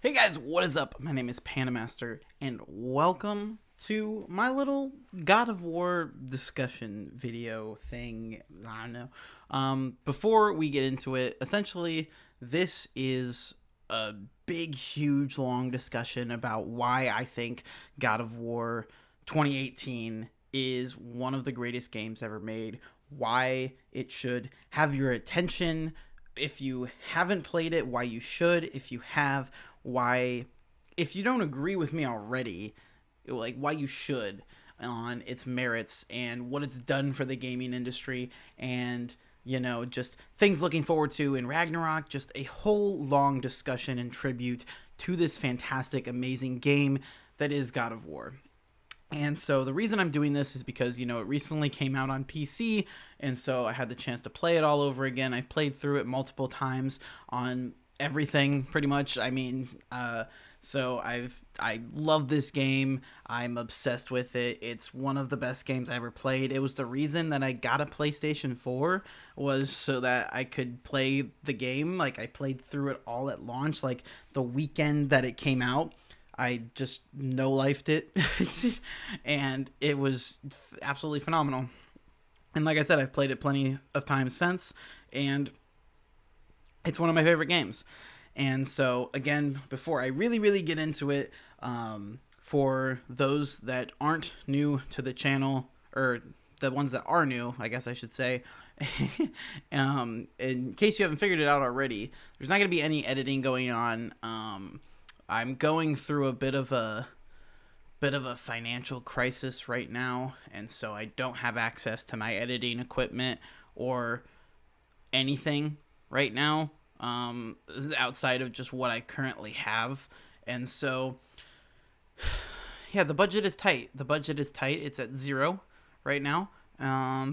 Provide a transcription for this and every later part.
Hey guys, what is up? My name is Panamaster, and welcome to my little God of War discussion video thing. I don't know. Before we get into it, essentially, this is a big, huge, long discussion about why I think God of War 2018 is one of the greatest games ever made, why it should have your attention. If you haven't played it, why you should. If you have, why, if you don't agree with me already, like why you should on its merits and what it's done for the gaming industry, and just things looking forward to in Ragnarok. Just a whole long discussion and tribute to this fantastic, amazing game that is God of War. And so the reason I'm doing this is because, it recently came out on PC, and so I had the chance to play it all over again. I've played through it multiple times on everything, pretty much. So I love this game. I'm obsessed with it. It's one of the best games I ever played. It was the reason that I got a PlayStation 4, was so that I could play the game. Like, I played through it all at launch, like the weekend that it came out. I just no-lifed it, and it was absolutely phenomenal. And like I said, I've played it plenty of times since, and it's one of my favorite games. And so, again, before I really get into it, for those that aren't new to the channel, or the ones that are new, I guess I should say, in case you haven't figured it out already, there's not going to be any editing going on. I'm going through a bit of a financial crisis right now, and so I don't have access to my editing equipment or anything right now, outside of just what I currently have. And so, yeah, the budget is tight. It's at 0 right now.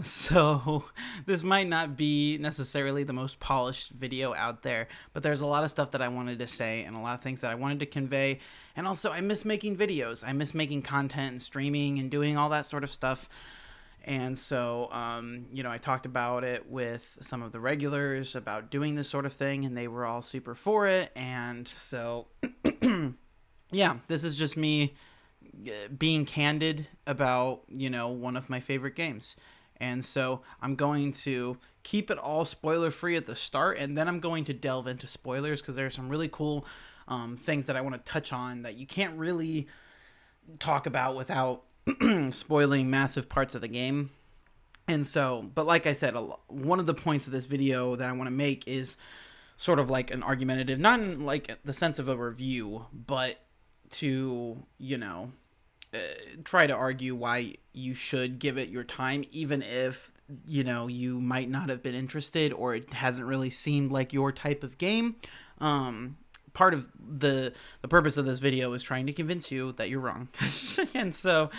So this might not be necessarily the most polished video out there, but there's a lot of stuff that I wanted to say and a lot of things that I wanted to convey. And also, I miss making videos. I miss making content and streaming and doing all that sort of stuff. And so, I talked about it with some of the regulars about doing this sort of thing, and they were all super for it. And so, yeah, this is just me being candid about, one of my favorite games. And so I'm going to keep it all spoiler free at the start, and then I'm going to delve into spoilers, because there are some really cool things that I want to touch on that you can't really talk about without spoiling massive parts of the game. And so, but like I said, one of the points of this video that I want to make is sort of like an argumentative, not in like the sense of a review, but to, try to argue why you should give it your time, even if, you might not have been interested, or it hasn't really seemed like your type of game. Part of the purpose of this video is trying to convince you that you're wrong. And so,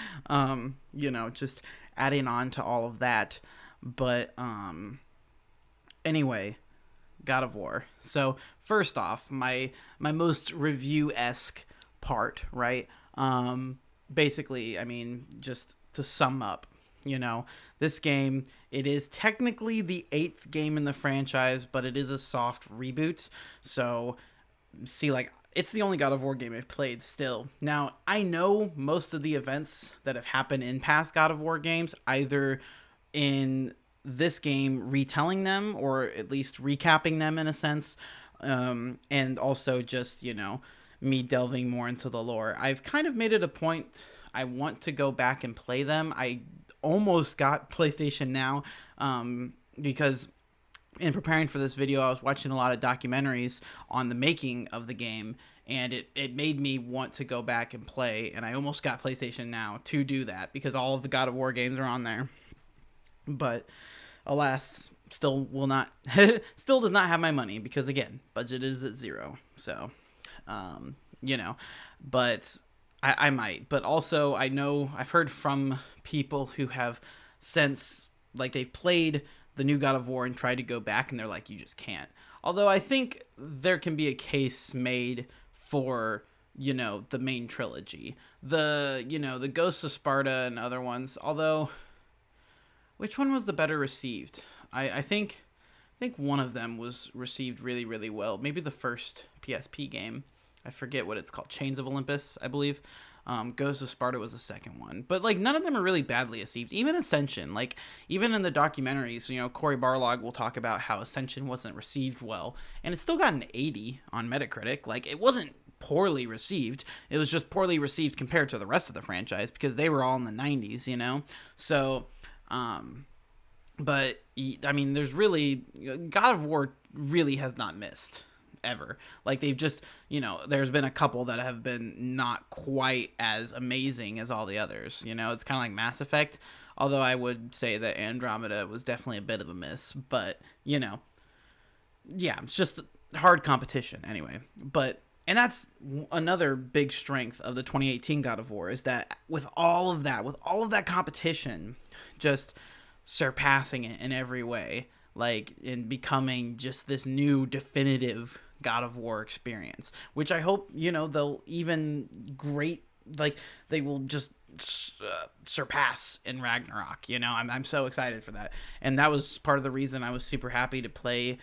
just adding on to all of that. But anyway, God of War. So first off, my most review-esque part, right? Basically, I mean, just to sum up, this game, it is technically the 8th game in the franchise, but it is a soft reboot. So, see, like, it's the only God of War game I've played still. Now, I know most of the events that have happened in past God of War games, either in this game retelling them, or at least recapping them in a sense, and also just, me delving more into the lore. I've kind of made it a point, I want to go back and play them. I almost got PlayStation Now, because in preparing for this video, I was watching a lot of documentaries on the making of the game, and it made me want to go back and play, and I almost got PlayStation Now to do that, because all of the God of War games are on there. But alas, still will not still does not have my money, because again, budget is at 0. So but I might. But also, I know I've heard from people who have since, like, they've played the new God of War and tried to go back, and they're like, you just can't. Although I think there can be a case made for, the main trilogy. The Ghosts of Sparta and other ones. Although, which one was the better received? I think one of them was received really, really well. Maybe the first PSP game. I forget what it's called, Chains of Olympus, I believe. Ghost of Sparta was the second one, but like none of them are really badly received. Even Ascension, like even in the documentaries, Corey Barlog will talk about how Ascension wasn't received well, and it still got an 80 on Metacritic. Like it wasn't poorly received. It was just poorly received compared to the rest of the franchise because they were all in the 90s, So, but I mean, there's really God of War really has not missed ever. Like they've just, there's been a couple that have been not quite as amazing as all the others. It's kind of like Mass Effect, although I would say that Andromeda was definitely a bit of a miss, but yeah, it's just hard competition anyway. But and that's another big strength of the 2018 God of War is that with all of that competition, just surpassing it in every way, like in becoming just this new definitive God of War experience, which I hope they'll even great, like they will just surpass in Ragnarok. I'm so excited for that, and that was part of the reason I was super happy to play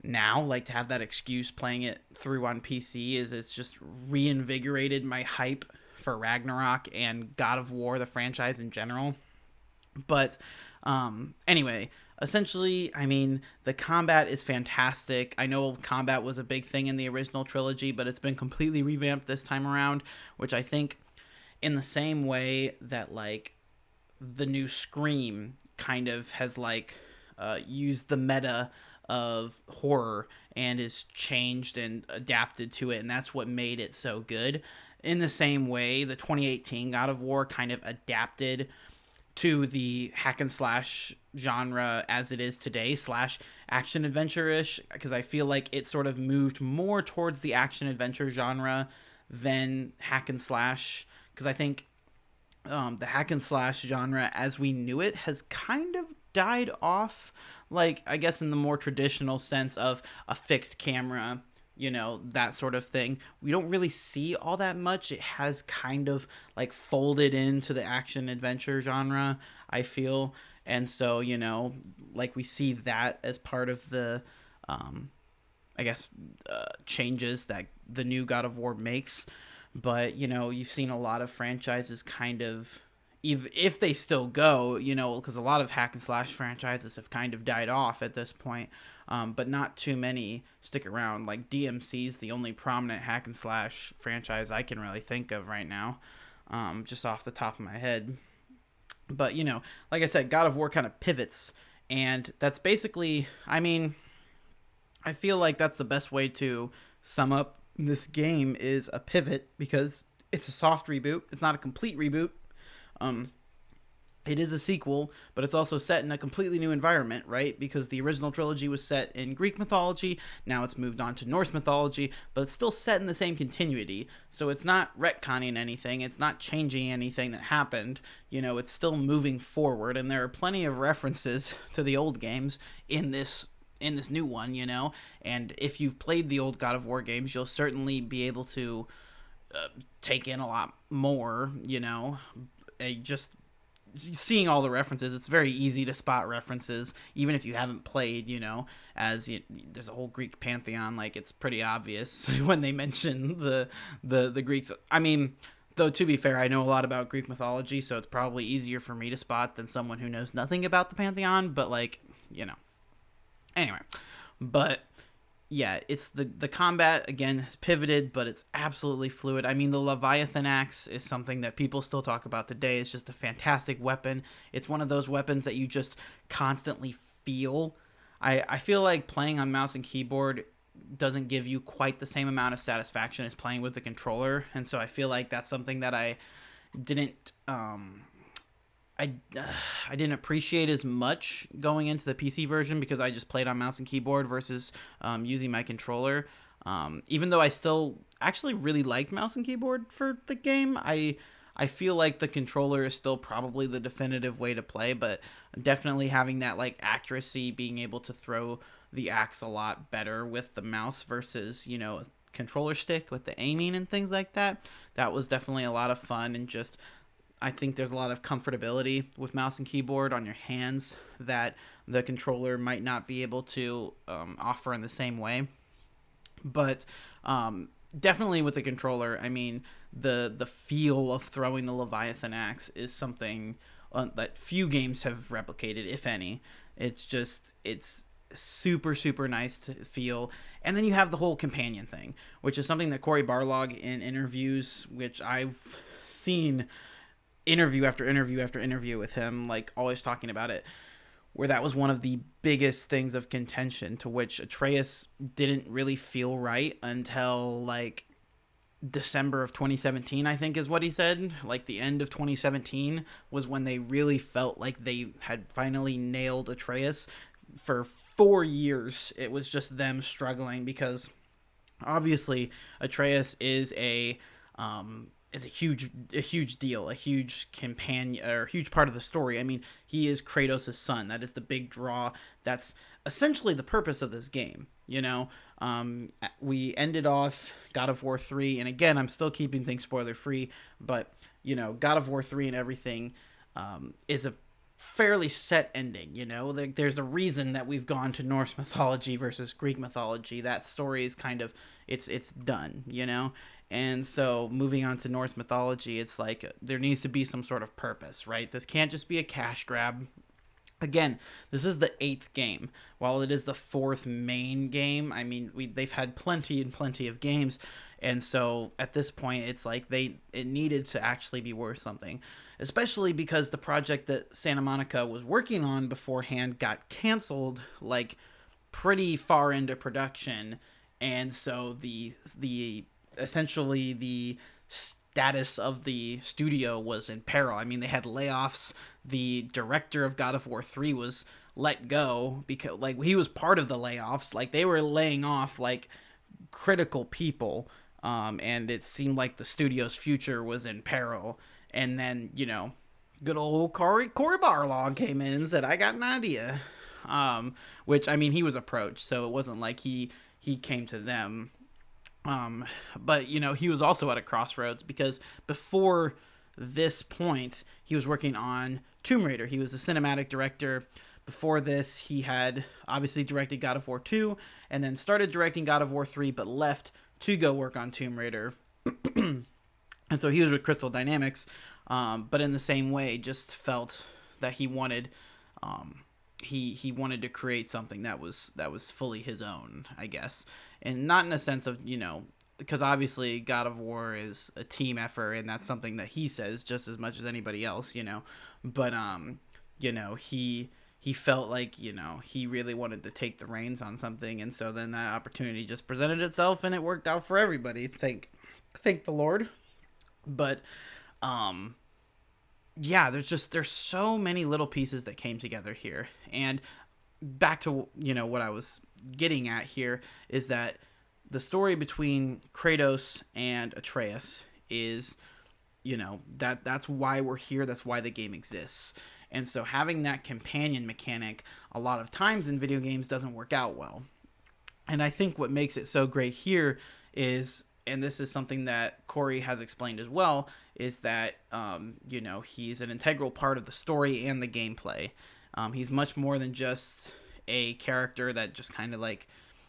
now, like to have that excuse playing it through on PC is it's just reinvigorated my hype for Ragnarok and God of War, the franchise in general. But anyway, essentially, I mean, the combat is fantastic. I know combat was a big thing in the original trilogy, but it's been completely revamped this time around, which I think in the same way that like the new Scream kind of has like used the meta of horror and is changed and adapted to it, and that's what made it so good. In the same way, the 2018 God of War kind of adapted to the hack and slash genre as it is today, slash action adventure-ish, because I feel like it sort of moved more towards the action adventure genre than hack and slash, because I think the hack and slash genre as we knew it has kind of died off, like I guess in the more traditional sense of a fixed camera, that sort of thing. We don't really see all that much. It has kind of like folded into the action adventure genre, I feel. And so, like we see that as part of the I guess changes that the new God of War makes. But you've seen a lot of franchises kind of, if they still go, because a lot of hack and slash franchises have kind of died off at this point, but not too many stick around. Like DMC's the only prominent hack and slash franchise I can really think of right now, just off the top of my head. But like I said, God of War kind of pivots, and that's basically, I mean, I feel like that's the best way to sum up this game is a pivot, because it's a soft reboot. It's not a complete reboot. It is a sequel, but it's also set in a completely new environment, right? Because the original trilogy was set in Greek mythology, now it's moved on to Norse mythology, but it's still set in the same continuity. So it's not retconning anything, it's not changing anything that happened, it's still moving forward, and there are plenty of references to the old games in this new one, and if you've played the old God of War games, you'll certainly be able to take in a lot more, just seeing all the references. It's very easy to spot references, even if you haven't played, there's a whole Greek pantheon, like it's pretty obvious when they mention the Greeks. I mean, though, to be fair, I know a lot about Greek mythology, so it's probably easier for me to spot than someone who knows nothing about the pantheon, but like, anyway, but yeah, it's the combat again has pivoted, but it's absolutely fluid. I mean, the Leviathan axe is something that people still talk about today. It's just a fantastic weapon. It's one of those weapons that you just constantly feel. I feel like playing on mouse and keyboard doesn't give you quite the same amount of satisfaction as playing with the controller, and so I feel like that's something that I didn't I didn't appreciate as much going into the PC version, because I just played on mouse and keyboard versus using my controller. Even though I still actually really liked mouse and keyboard for the game, I feel like the controller is still probably the definitive way to play, but definitely having that like accuracy, being able to throw the axe a lot better with the mouse versus, a controller stick with the aiming and things like that. That was definitely a lot of fun, and just I think there's a lot of comfortability with mouse and keyboard on your hands that the controller might not be able to offer in the same way. But definitely with the controller, I mean, the feel of throwing the Leviathan axe is something that few games have replicated, if any. It's super super nice to feel. And then you have the whole companion thing, which is something that Cory Barlog in interviews, which I've seen interview after interview after interview with him, like always talking about it, where that was one of the biggest things of contention, to which Atreus didn't really feel right until like December of 2017, I think is what he said. Like the end of 2017 was when they really felt like they had finally nailed Atreus. For 4 years, it was just them struggling because obviously Atreus is a huge deal, a huge companion, or a huge part of the story. I mean, he is Kratos' son. That is the big draw. That's essentially the purpose of this game. You know, we ended off God of War 3, and again, I'm still keeping things spoiler free, but you know, God of War 3 and everything is a fairly set ending. You know, there's a reason that we've gone to Norse mythology versus Greek mythology. That story is kind of it's done. You know, and so moving on to Norse mythology, it's like there needs to be some sort of purpose, right? This can't just be a cash grab. Again, this is the 8th game. While it is the 4th main game, I mean, they've had plenty and plenty of games, and so at this point, it's like it needed to actually be worth something, especially because the project that Santa Monica was working on beforehand got canceled, like pretty far into production, and so the essentially the status of the studio was in peril. I mean, they had layoffs. The director of God of War 3 was let go because like he was part of the layoffs. Like they were laying off like critical people, and it seemed like the studio's future was in peril. And then, you know, good old Cory Barlog came in and said, I got an idea. Which, I mean, he was approached, so it wasn't like he came to them. But, you know, he was also at a crossroads because before this point, he was working on Tomb Raider. He was the cinematic director. Before this, he had obviously directed God of War 2 and then started directing God of War 3, but left to go work on Tomb Raider. And so he was with Crystal Dynamics, but in the same way, just felt that he wanted he wanted to create something that was fully his own, I guess, and not in a sense of, you know, because obviously God of War is a team effort, and that's something that he says just as much as anybody else, you know, but you know, he felt like, you know, he really wanted to take the reins on something, and so then that opportunity just presented itself, and it worked out for everybody. Thank the Lord. But yeah, there's so many little pieces that came together here. And back to, you know, what I was getting at here is that the story between Kratos and Atreus is, you know, that's why we're here. That's why the game exists. And so having that companion mechanic a lot of times in video games doesn't work out well. And I think what makes it so great here is, and this is something that Cory has explained as well, is that, you know, he's an integral part of the story and the gameplay. He's much more than just a character that just kind of like,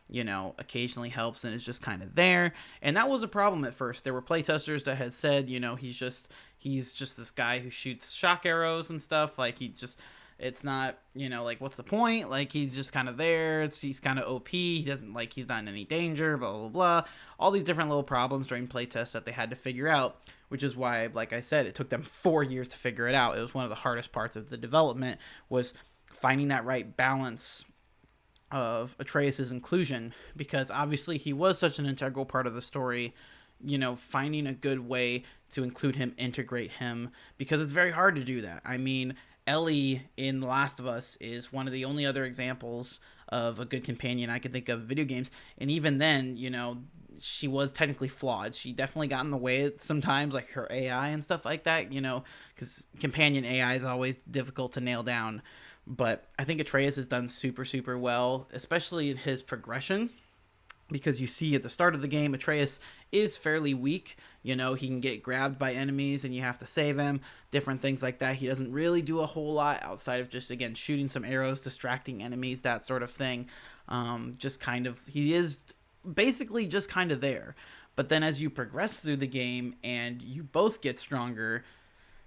you know, occasionally helps and is just kind of there. And that was a problem at first. There were playtesters that had said, you know, he's just this guy who shoots shock arrows and stuff. Like it's not, you know, like, what's the point? Like, he's just kind of there. He's kind of OP. He doesn't, like, he's not in any danger, blah, blah, blah. All these different little problems during playtests that they had to figure out, which is why, like I said, it took them 4 years to figure it out. It was one of the hardest parts of the development, was finding that right balance of Atreus' inclusion, because obviously he was such an integral part of the story. You know, finding a good way to include him, integrate him, because it's very hard to do that. I mean, Ellie in The Last of Us is one of the only other examples of a good companion I can think of in video games, and even then, you know, she was technically flawed. She definitely got in the way sometimes, like her AI and stuff like that, you know, because companion AI is always difficult to nail down. But I think Atreus has done super, super well, especially in his progression, because you see at the start of the game, Atreus is fairly weak. You know, he can get grabbed by enemies and you have to save him, different things like that. He doesn't really do a whole lot outside of just, again, shooting some arrows, distracting enemies, that sort of thing. Just kind of, he is basically just kind of there. But then as you progress through the game and you both get stronger,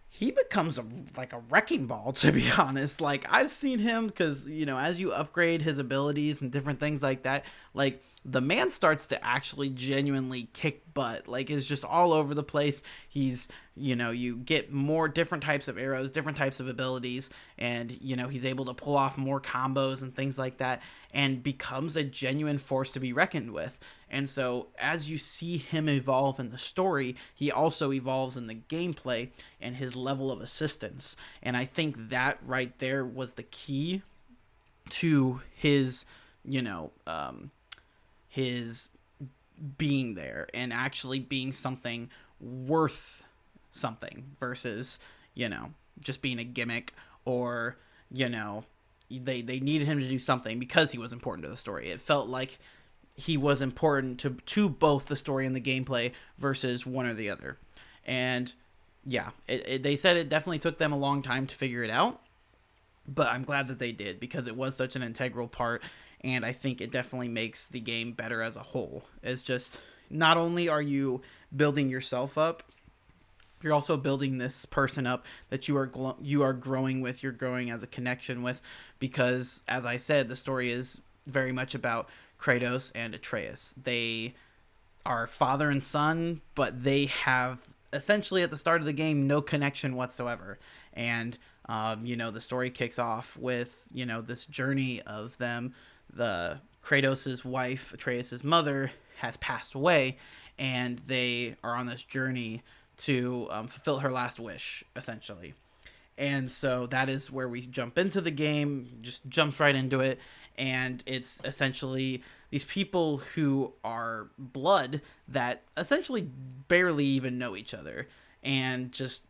he becomes like a wrecking ball, to be honest. Like, I've seen him, because as you upgrade his abilities and different things like that, like, the man starts to actually genuinely kick butt. Like, is just all over the place. He's you get more different types of arrows, different types of abilities, and he's able to pull off more combos and things like that, and becomes a genuine force to be reckoned with. And so as you see him evolve in the story, he also evolves in the gameplay and his level of assistance. And I think that right there was the key to his his being there and actually being something worth something, versus just being a gimmick, or they needed him to do something because he was important to the story. It felt like he was important to both the story and the gameplay versus one or the other. And yeah, they said it definitely took them a long time to figure it out, but I'm glad that they did, because it was such an integral part, and I think it definitely makes the game better as a whole. It's just, not only are you building yourself up, you're also building this person up that you are growing with, you're growing as a connection with, because, as I said, the story is very much about Kratos and Atreus. They are father and son, but they have essentially at the start of the game no connection whatsoever. And the story kicks off with this journey of them. The Kratos' wife, Atreus' mother, has passed away, and they are on this journey to fulfill her last wish, essentially. And so that is where we jump into the game, just jumps right into it. And it's essentially these people who are blood that essentially barely even know each other. And just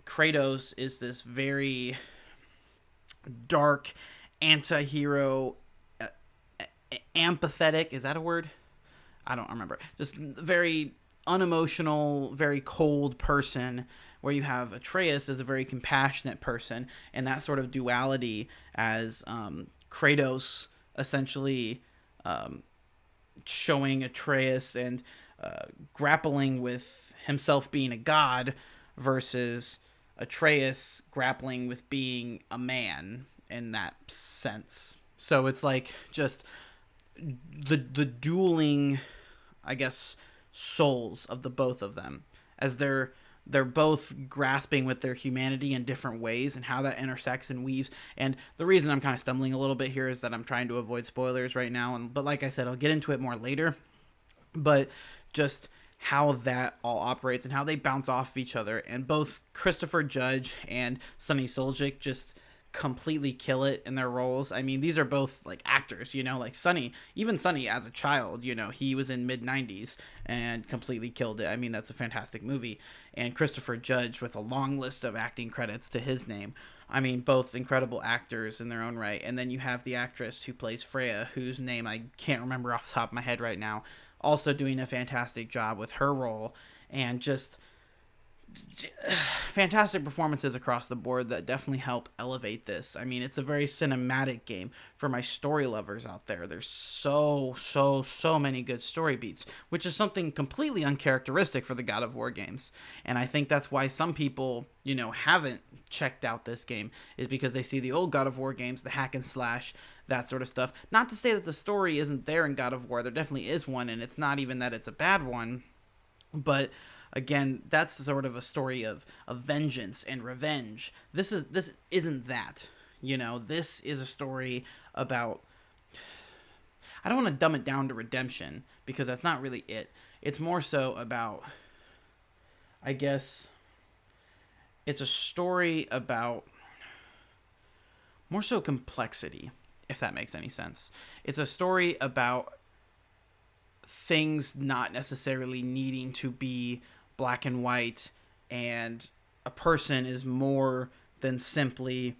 Kratos is this very dark anti-hero, empathetic, is that a word? I don't remember. Just very unemotional, very cold person, where you have Atreus as a very compassionate person, and that sort of duality as Kratos essentially showing Atreus and grappling with himself being a god, versus Atreus grappling with being a man in that sense. So it's like just the dueling, I guess, souls of the both of them, as they're both grasping with their humanity in different ways, and how that intersects and weaves. And the reason I'm kind of stumbling a little bit here is that I'm trying to avoid spoilers right now, but like I said, I'll get into it more later. But just how that all operates and how they bounce off of each other, and both Christopher Judge and Sonny Suljic just completely kill it in their roles. I mean, these are both like actors, like Sonny as a child, he was in mid-90s and completely killed it. I mean, that's a fantastic movie. And Christopher Judge, with a long list of acting credits to his name. I mean, both incredible actors in their own right. And then you have the actress who plays Freya, whose name I can't remember off the top of my head right now, also doing a fantastic job with her role. And just fantastic performances across the board that definitely help elevate this. I mean, it's a very cinematic game for my story lovers out there. There's so many good story beats, which is something completely uncharacteristic for the God of War games. And I think that's why some people, haven't checked out this game, is because they see the old God of War games, the hack and slash, that sort of stuff. Not to say that the story isn't there in God of War. There definitely is one, and it's not even that it's a bad one, but again, that's sort of a story of vengeance and revenge. This isn't that. This is a story about, I don't want to dumb it down to redemption, because that's not really it. It's more so about, I guess, it's a story about more so complexity, if that makes any sense. It's a story about things not necessarily needing to be black and white, and a person is more than simply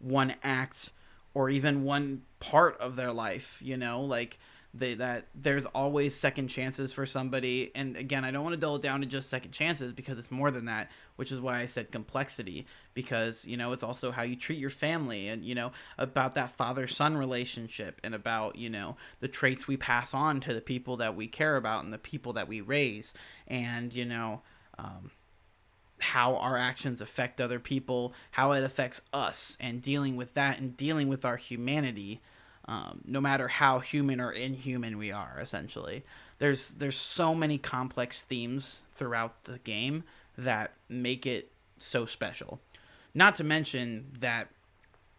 one act or even one part of their life. Like, that there's always second chances for somebody. And again, I don't want to dull it down to just second chances, because it's more than that, which is why I said complexity, because, it's also how you treat your family, and, about that father-son relationship, and about, the traits we pass on to the people that we care about and the people that we raise, and, how our actions affect other people, how it affects us, and dealing with that, and dealing with our humanity, no matter how human or inhuman we are. Essentially, there's so many complex themes throughout the game that make it so special. Not to mention that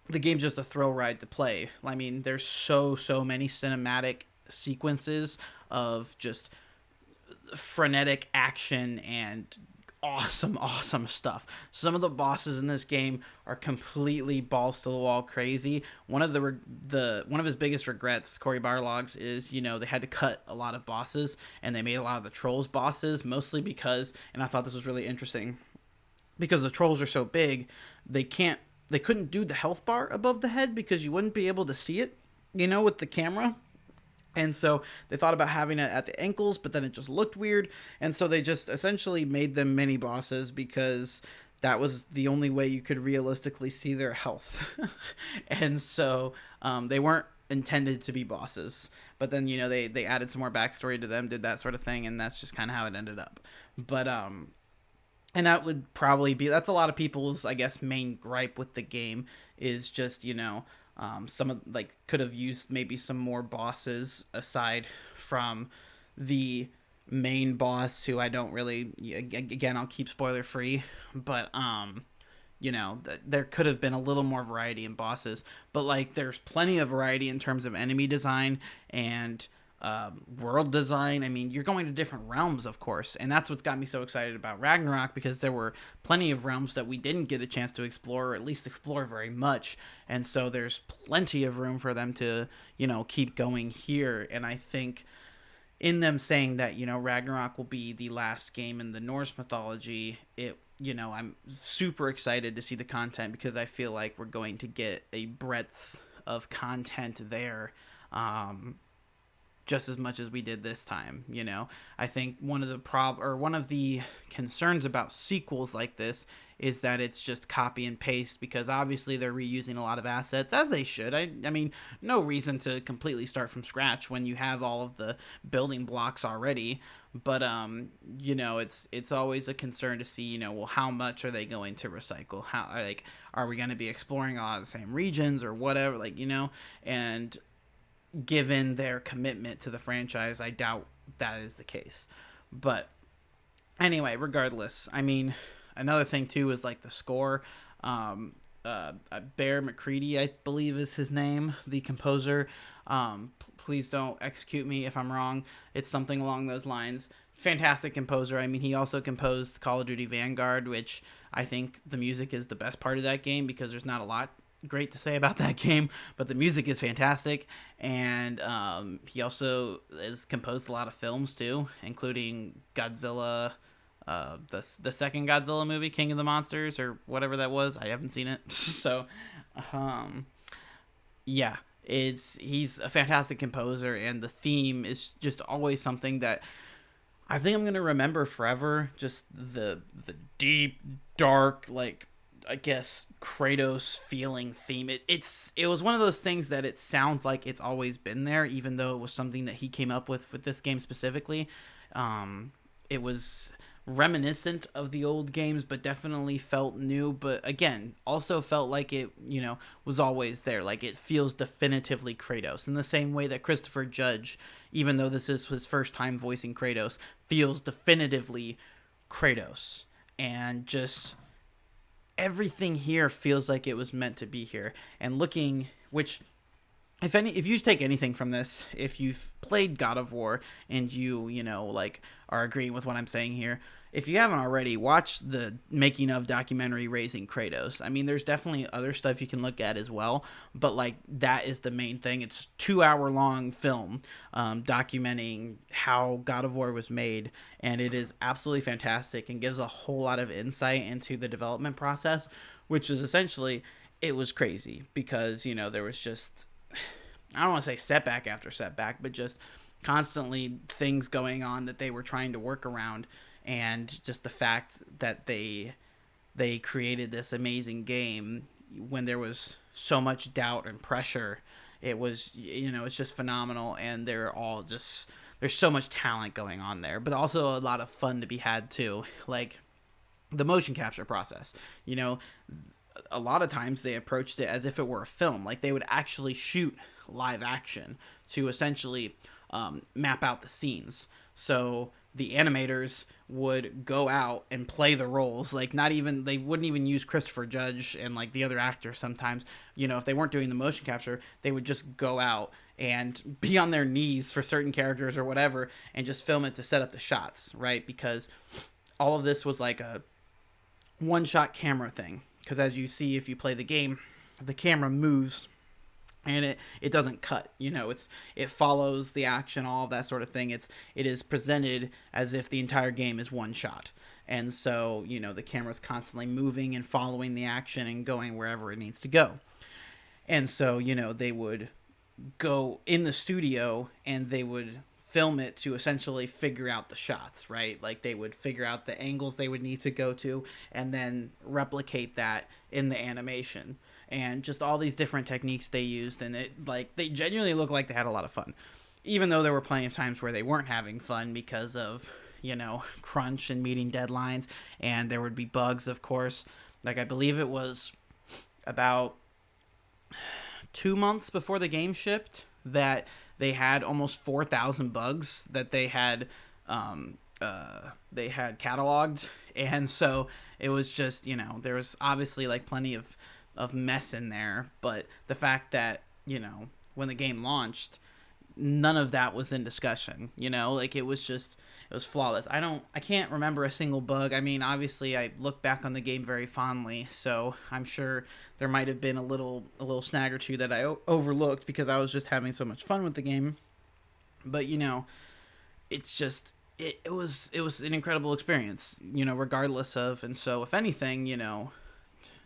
the game's just a thrill ride to play. I mean, there's so many cinematic sequences of just frenetic action and awesome stuff. Some of the bosses in this game are completely balls to the wall crazy. One of one of his biggest regrets, Cory Barlog's, is, they had to cut a lot of bosses, and they made a lot of the trolls bosses, mostly because, and I thought this was really interesting, because the trolls are so big, they couldn't do the health bar above the head, because you wouldn't be able to see it, with the camera. And so they thought about having it at the ankles, but then it just looked weird. And so they just essentially made them mini bosses, because that was the only way you could realistically see their health. And so they weren't intended to be bosses. But then, they added some more backstory to them, did that sort of thing, and that's just kind of how it ended up. But and that would probably be, that's a lot of people's, I guess, main gripe with the game, is just, some of, could have used maybe some more bosses aside from the main boss, who I don't really, again, I'll keep spoiler free, but there could have been a little more variety in bosses. But there's plenty of variety in terms of enemy design and world design. I mean, you're going to different realms, of course, and that's what's got me so excited about Ragnarok, because there were plenty of realms that we didn't get a chance to explore, or at least explore very much, and so there's plenty of room for them to, keep going here. And I think in them saying that, Ragnarok will be the last game in the Norse mythology, I'm super excited to see the content, because I feel like we're going to get a breadth of content there, just as much as we did this time. I think one of the concerns about sequels like this is that it's just copy and paste, because obviously they're reusing a lot of assets, as they should. I mean, no reason to completely start from scratch when you have all of the building blocks already. But it's always a concern to see, well, how much are they going to recycle? How, are we going to be exploring a lot of the same regions or whatever, and given their commitment to the franchise, I doubt that is the case. But anyway, regardless, I mean, another thing too is the score. Bear McCready, I believe is his name, the composer. Please don't execute me if I'm wrong. It's something along those lines. Fantastic composer. I mean, he also composed Call of Duty Vanguard, which I think the music is the best part of that game, because there's not a lot great to say about that game, but the music is fantastic. And he also has composed a lot of films too, including Godzilla, the second Godzilla movie, King of the Monsters, or whatever that was. I haven't seen it. So yeah, he's a fantastic composer, and the theme is just always something that I think I'm gonna remember forever. Just the deep, dark, I guess, Kratos feeling theme. It was one of those things that it sounds like it's always been there, even though it was something that he came up with this game specifically. It was reminiscent of the old games, but definitely felt new. But again, also felt like it, was always there. It feels definitively Kratos, in the same way that Christopher Judge, even though this is his first time voicing Kratos, feels definitively Kratos. And just everything here feels like it was meant to be here. And which, if you take anything from this, if you've played God of War and you are agreeing with what I'm saying here, if you haven't already, watch the making of documentary Raising Kratos. I mean, there's definitely other stuff you can look at as well, but that is the main thing. It's a 2-hour long film documenting how God of War was made, and it is absolutely fantastic and gives a whole lot of insight into the development process, which is essentially, it was crazy, because there was just I don't want to say setback after setback, but just constantly things going on that they were trying to work around, and just the fact that they created this amazing game when there was so much doubt and pressure. It was, it's just phenomenal, and they're all just, there's so much talent going on there, but also a lot of fun to be had too. Like the motion capture process, a lot of times they approached it as if it were a film. Like they would actually shoot live action to essentially map out the scenes. So the animators would go out and play the roles. Like they wouldn't even use Christopher Judge and like the other actors sometimes. If they weren't doing the motion capture, they would just go out and be on their knees for certain characters or whatever and just film it to set up the shots, right? Because all of this was like a one-shot camera thing. Because as you see, if you play the game, the camera moves and it doesn't cut. It follows the action, all of that sort of thing. It is presented as if the entire game is one shot. And so, the camera's constantly moving and following the action and going wherever it needs to go. And so, they would go in the studio and they would film it to essentially figure out the shots, right? Like they would figure out the angles they would need to go to and then replicate that in the animation. And just all these different techniques they used, and they genuinely looked like they had a lot of fun. Even though there were plenty of times where they weren't having fun because of, crunch and meeting deadlines, and there would be bugs, of course. Like I believe it was about 2 months before the game shipped that they had almost 4,000 bugs that they had cataloged. And so it was just, there was obviously like plenty of mess in there, but the fact that, when the game launched, none of that was in discussion. Like it was flawless. I can't remember a single bug. I mean, obviously I look back on the game very fondly, so I'm sure there might have been a little snag or two that I overlooked because I was just having so much fun with the game. But it's just it was an incredible experience, regardless of. And so if anything,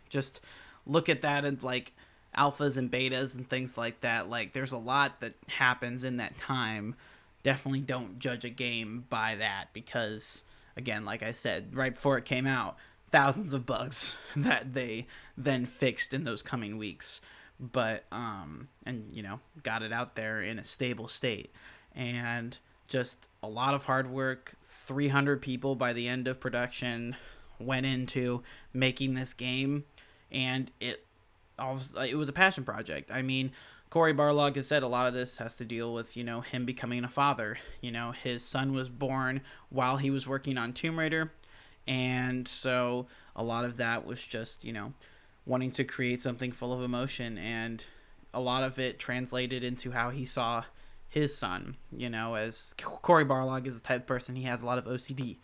just look at that and like alphas and betas and things like that. Like there's a lot that happens in that time. Definitely don't judge a game by that because, again, like I said, right before it came out, thousands of bugs that they then fixed in those coming weeks. But got it out there in a stable state. And just a lot of hard work. 300 people by the end of production went into making this game, and it was a passion project. I mean, Cory Barlog has said a lot of this has to deal with, him becoming a father. His son was born while he was working on Tomb Raider, and so a lot of that was just, wanting to create something full of emotion, and a lot of it translated into how he saw his son. As Cory Barlog is the type of person, he has a lot of OCD,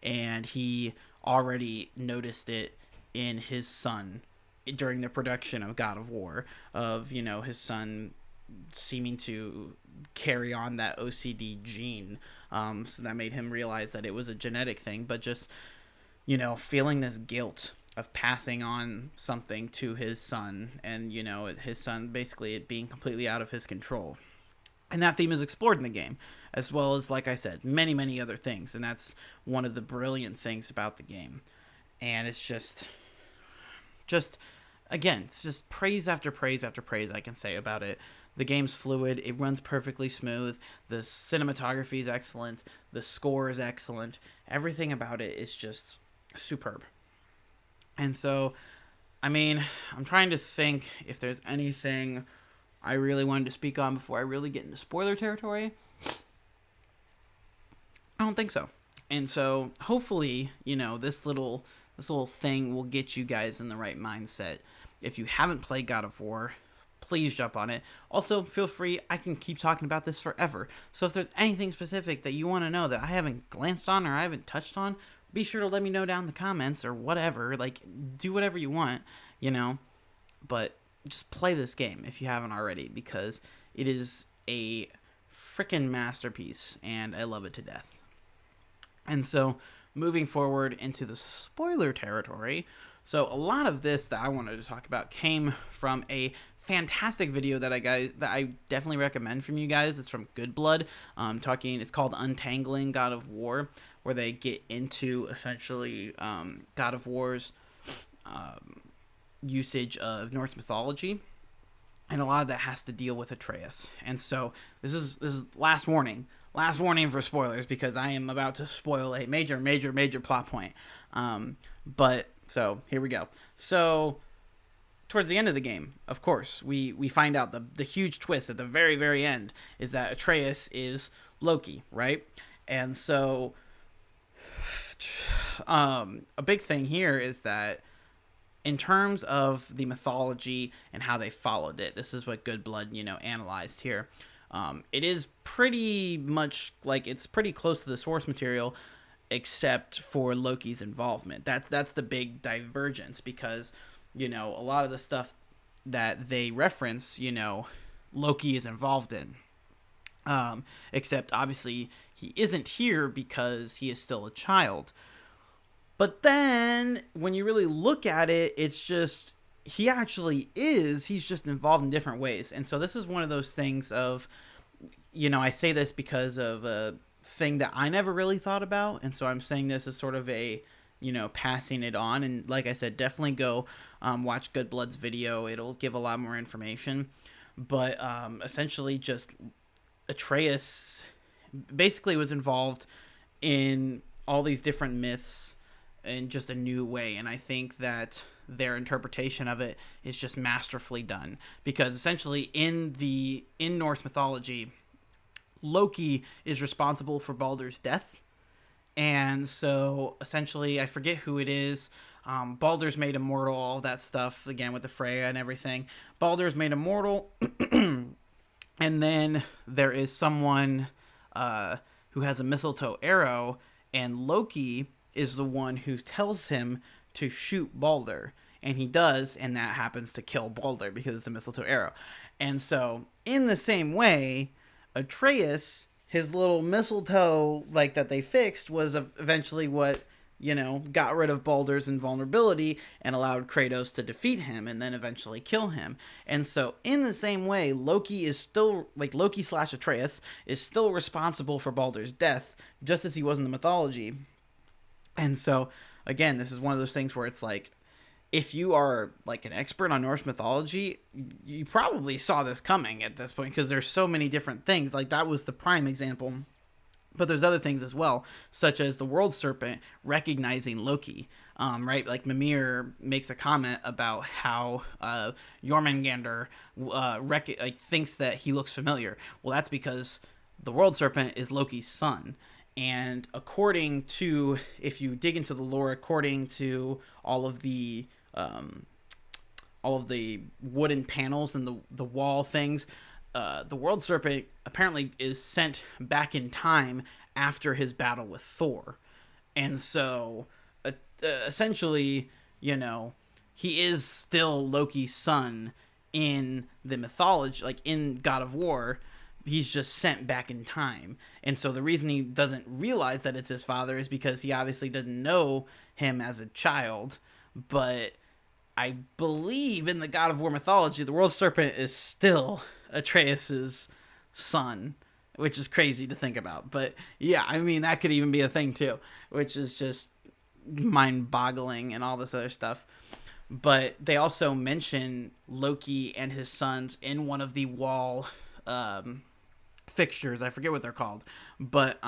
and he already noticed it in his son during the production of God of War, of his son seeming to carry on that OCD gene, so that made him realize that it was a genetic thing, but just feeling this guilt of passing on something to his son, and his son basically it being completely out of his control. And that theme is explored in the game, as well as, like I said, many other things. And that's one of the brilliant things about the game. And it's just again, it's just praise after praise after praise I can say about it. The game's fluid. It runs perfectly smooth. The cinematography is excellent. The score is excellent. Everything about it is just superb. And so, I mean, I'm trying to think if there's anything I really wanted to speak on before I really get into spoiler territory. I don't think so. And so hopefully, this little thing will get you guys in the right mindset. If you haven't played God of War, please jump on it. Also, feel free, I can keep talking about this forever. So if there's anything specific that you want to know that I haven't glanced on or I haven't touched on, be sure to let me know down in the comments or whatever. Like, do whatever you want, But just play this game if you haven't already, because it is a freaking masterpiece, and I love it to death. And so, moving forward into the spoiler territory, so a lot of this that I wanted to talk about came from a fantastic video that I definitely recommend from you guys. It's from Good Blood. It's called Untangling God of War, where they get into essentially God of War's usage of Norse mythology, and a lot of that has to deal with Atreus. And so this is last warning for spoilers, because I am about to spoil a major plot point. But so here we go. So towards the end of the game, of course, we find out the huge twist at the very end is that Atreus is Loki, right? And so a big thing here is that in terms of the mythology and how they followed it, this is what Good Blood, analyzed here. It is pretty much like, it's pretty close to the source material, except for Loki's involvement. That's the big divergence, because, a lot of the stuff that they reference, Loki is involved in. Except obviously he isn't here because he is still a child. But then when you really look at it, it's just, he actually is, he's just involved in different ways. And so this is one of those things of, I say this because of a thing that I never really thought about. And so I'm saying this as sort of a, passing it on. And like I said, definitely go watch Good Blood's video. It'll give a lot more information. But essentially just Atreus basically was involved in all these different myths in just a new way, and I think that their interpretation of it is just masterfully done, because essentially in Norse mythology, Loki is responsible for Baldur's death, and so essentially, I forget who it is, Baldur's made immortal, all that stuff, again with the Freya and everything. Baldur's made immortal, and then there is someone who has a mistletoe arrow, and Loki is the one who tells him to shoot Baldur, and he does, and that happens to kill Baldur because it's a mistletoe arrow. And so in the same way, Atreus, his little mistletoe like that they fixed, was eventually what got rid of Baldur's invulnerability and allowed Kratos to defeat him and then eventually kill him. And so in the same way, Loki / Atreus is still responsible for Baldur's death, just as he was in the mythology. And so, again, this is one of those things where it's like, if you are like an expert on Norse mythology, you probably saw this coming at this point, because there's so many different things. Like, that was the prime example. But there's other things as well, such as the World Serpent recognizing Loki, right? Like, Mimir makes a comment about how Jormungandr thinks that he looks familiar. Well, that's because the World Serpent is Loki's son. And according to, if you dig into the lore, according to all of the wooden panels and the wall things, the World Serpent apparently is sent back in time after his battle with Thor. And so, essentially, he is still Loki's son in the mythology, like in God of War. He's just sent back in time. And so the reason he doesn't realize that it's his father is because he obviously didn't know him as a child. But I believe in the God of War mythology, the World Serpent is still Atreus's son, which is crazy to think about. But yeah, I mean, that could even be a thing too, which is just mind-boggling and all this other stuff. But they also mention Loki and his sons in one of the wall fixtures. I forget what they're called, but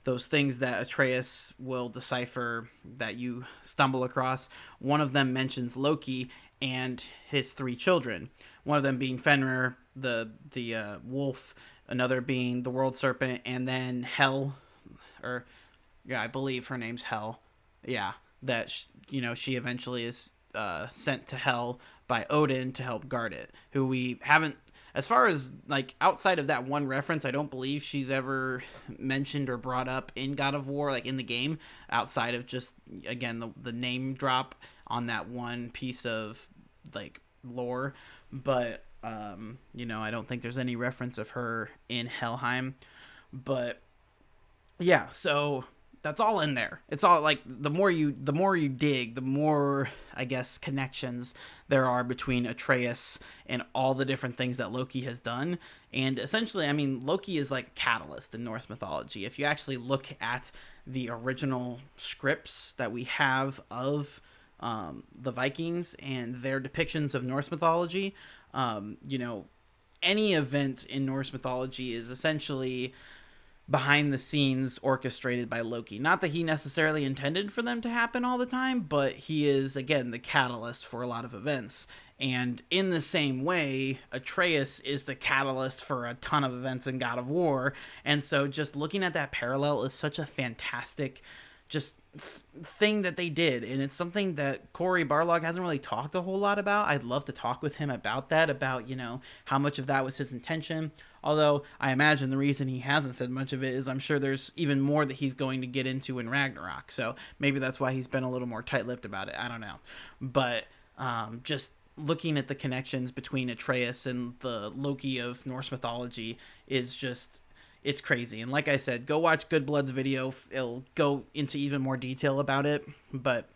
those things that Atreus will decipher that you stumble across, one of them mentions Loki and his 3 children, one of them being Fenrir, the wolf, another being the World Serpent, and then Hel, I believe her name's Hel, that she eventually is sent to Hel by Odin to help guard it, who we haven't, as far as like outside of that one reference, I don't believe she's ever mentioned or brought up in God of War, like in the game, outside of just, again, the name drop on that one piece of like lore. But I don't think there's any reference of her in Helheim. But yeah, so that's all in there. It's all like the more you dig, the more, I guess, connections there are between Atreus and all the different things that Loki has done. And essentially, I mean, Loki is like a catalyst in Norse mythology. If you actually look at the original scripts that we have of the Vikings and their depictions of Norse mythology, you know, any event in Norse mythology is essentially behind the scenes orchestrated by Loki. Not that he necessarily intended for them to happen all the time, but he is, again, the catalyst for a lot of events. And in the same way, Atreus is the catalyst for a ton of events in God of War. And so just looking at that parallel is such a fantastic just thing that they did, and it's something that Cory Barlog hasn't really talked a whole lot about. I'd love to talk with him about that, about, you know, how much of that was his intention. Although I imagine the reason he hasn't said much of it is I'm sure there's even more that he's going to get into in Ragnarok. So maybe that's why he's been a little more tight-lipped about it. I don't know. But just looking at the connections between Atreus and the Loki of Norse mythology is just, it's crazy. And like I said, go watch Good Blood's video. It'll go into even more detail about it. But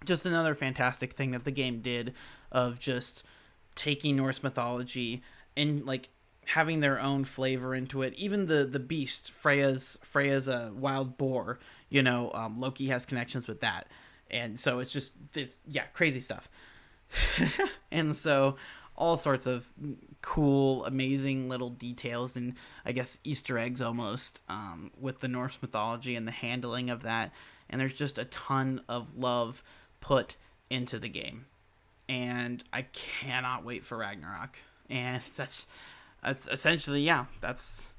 just another fantastic thing that the game did of just taking Norse mythology and like having their own flavor into it. Even the beast, Freya's a wild boar, you know, Loki has connections with that. And so it's just this, yeah, crazy stuff. And so all sorts of cool, amazing little details and I guess Easter eggs almost with the Norse mythology and the handling of that. And there's just a ton of love put into the game. And I cannot wait for Ragnarok. And that's essentially, yeah, that's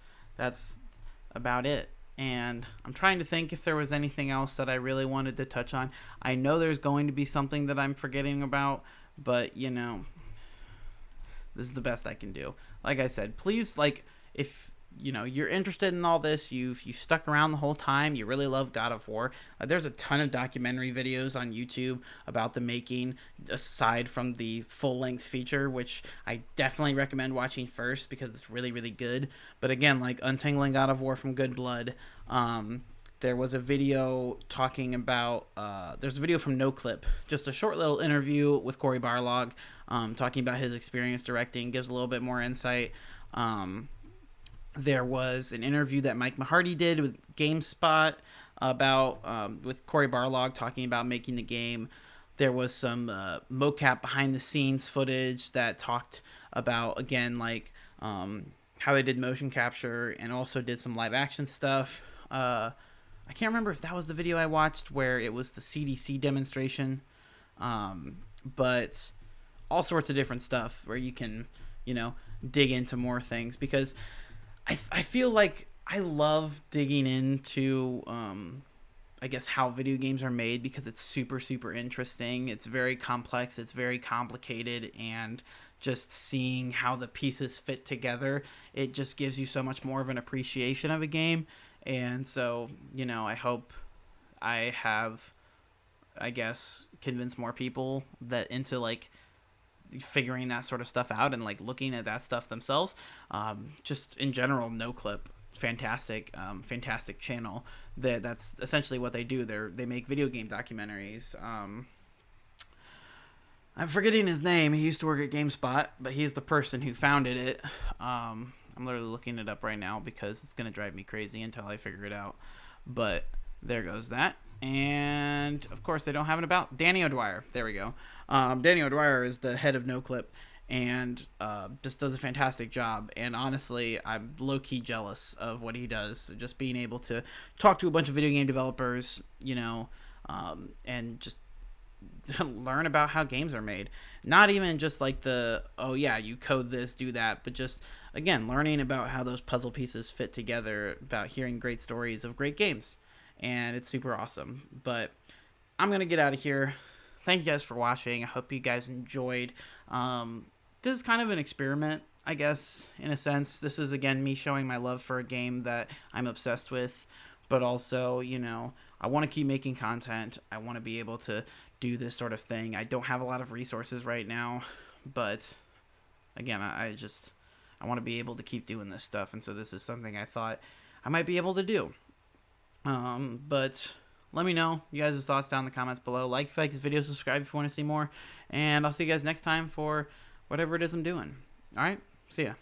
about it. And I'm trying to think if there was anything else that I really wanted to touch on. I know there's going to be something that I'm forgetting about, but, you know, this is the best I can do. Like I said, please, like, if, you know, you're interested in all this, you stuck around the whole time, you really love God of War, there's a ton of documentary videos on YouTube about the making, aside from the full-length feature, which I definitely recommend watching first because it's really, really good. But again, like Untangling God of War from Good Blood, there was a video talking about, there's a video from NoClip, just a short little interview with Cory Barlog, talking about his experience directing, gives a little bit more insight. There was an interview that Mike Mahardy did with GameSpot about, with Cory Barlog talking about making the game. There was some mocap behind the scenes footage that talked about, again, like how they did motion capture and also did some live action stuff. I can't remember if that was the video I watched where it was the CDC demonstration, but all sorts of different stuff where you can, you know, dig into more things, because I feel like I love digging into, I guess, how video games are made, because it's super, super interesting. It's very complex. It's very complicated. And just seeing how the pieces fit together, it just gives you so much more of an appreciation of a game. And so, you know, I hope I have, I guess, convinced more people that into, like, figuring that sort of stuff out and like looking at that stuff themselves. Just in general, NoClip, fantastic channel. That's essentially what they do. They make video game documentaries. I'm forgetting his name. He used to work at GameSpot, but he's the person who founded it. I'm literally looking it up right now because it's gonna drive me crazy until I figure it out. But there goes that. And of course, they don't have it about Danny O'Dwyer. There we go. Danny O'Dwyer is the head of NoClip and just does a fantastic job. And honestly, I'm low-key jealous of what he does. Just being able to talk to a bunch of video game developers, you know, and just learn about how games are made. Not even just like the, oh yeah, you code this, do that, but just, again, learning about how those puzzle pieces fit together, about hearing great stories of great games. And it's super awesome. But I'm going to get out of here. Thank you guys for watching. I hope you guys enjoyed. This is kind of an experiment, I guess, in a sense. This is, again, me showing my love for a game that I'm obsessed with. But also, you know, I want to keep making content. I want to be able to do this sort of thing. I don't have a lot of resources right now. But, again, I want to be able to keep doing this stuff. And so this is something I thought I might be able to do. But let me know you guys' thoughts down in the comments below. Like if you like this video, subscribe if you want to see more, and I'll see you guys next time for whatever it is I'm doing. All right, see ya.